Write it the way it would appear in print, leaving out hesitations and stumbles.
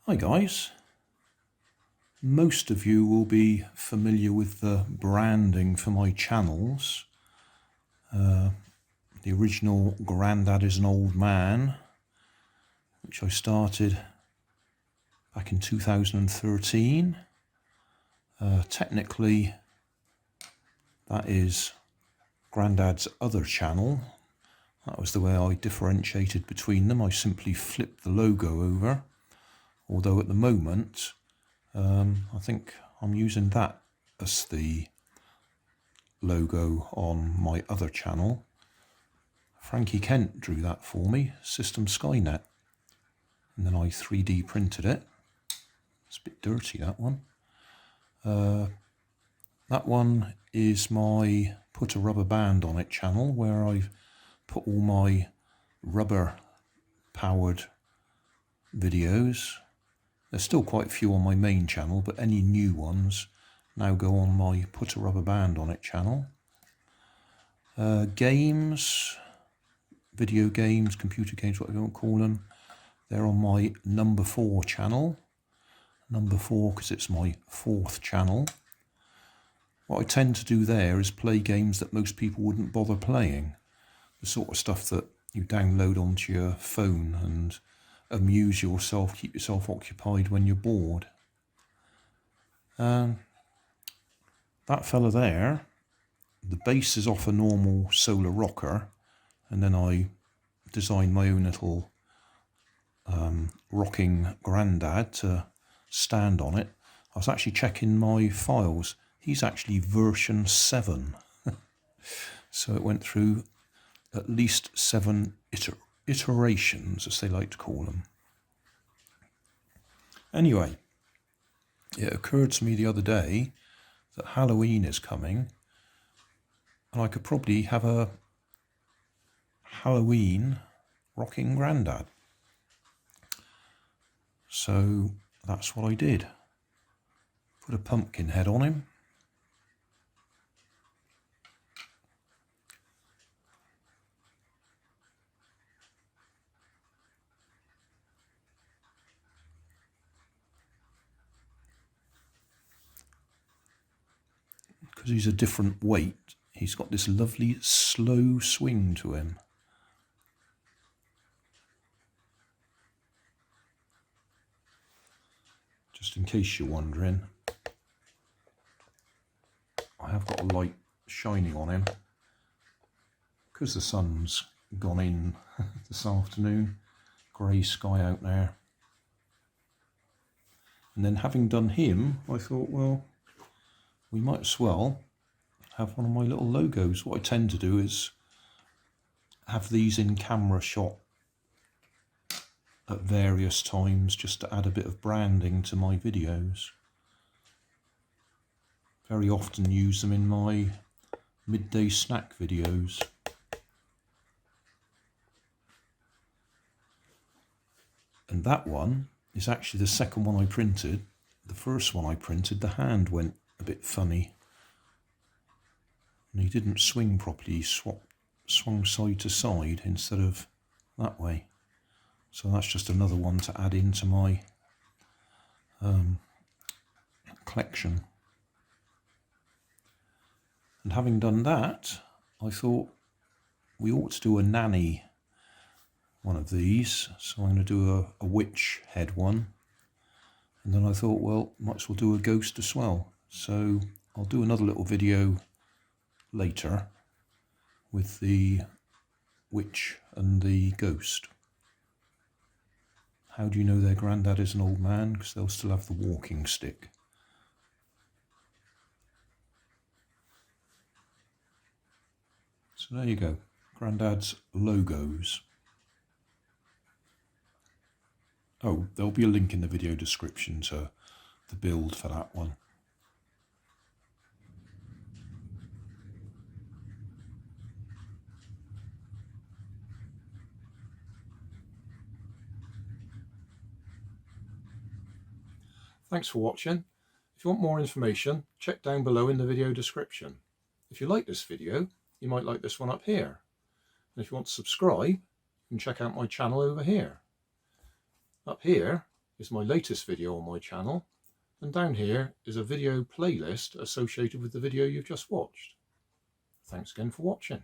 Hi guys, most of you will be familiar with the branding for my channels. The original Grandad is an Old Man, which I started back in 2013. Technically that is Grandad's other channel. That was the way I differentiated between them. I simply flipped the logo over. Although at the moment, I think I'm using that as the logo on my other channel. Frankie Kent drew that for me, System Skynet. And then I 3D printed it. It's a bit dirty, that one. That one is my Put a Rubber Band on It channel, where I've put all my rubber powered videos. There's still quite a few on my main channel, but any new ones now go on my Put a Rubber Band on It channel. Games, video games, computer games, whatever you want to call them, they're on my number 4 channel. Number 4 because it's my 4th channel. What I tend to do there is play games that most people wouldn't bother playing. The sort of stuff that you download onto your phone and amuse yourself, keep yourself occupied when you're bored. That fella there, the bass is off a normal solar rocker, and then I designed my own little rocking Grandad to stand on it. I was actually checking my files. He's actually version 7. So it went through at least 7 iterations, as they like to call them. Anyway, it occurred to me the other day that Halloween is coming, and I could probably have a Halloween rocking Grandad. So that's what I did. Put a pumpkin head on him. Because he's a different weight, he's got this lovely slow swing to him. Just in case you're wondering, I have got a light shining on him because the sun's gone in this afternoon. Grey sky out there. And then having done him, I thought, well, we might as well have one of my little logos. What I tend to do is have these in camera shot at various times just to add a bit of branding to my videos. Very often use them in my midday snack videos. And that one is actually the second one I printed. The first one I printed, the hand went a bit funny. And he didn't swing properly, he swung side to side instead of that way. So that's just another one to add into my collection. And having done that, I thought we ought to do a nanny one of these. So I'm going to do a witch head one. And then I thought, well, might as well do a ghost as well. So I'll do another little video later with the witch and the ghost. How do you know their Grandad is an old man? Because they'll still have the walking stick. So there you go, Grandad's logos. Oh, there'll be a link in the video description to the build for that one. Thanks for watching. If you want more information, check down below in the video description. If you like this video, you might like this one up here. And if you want to subscribe, you can check out my channel over here. Up here, is my latest video on my channel, and down here is a video playlist associated with the video you've just watched. Thanks again for watching.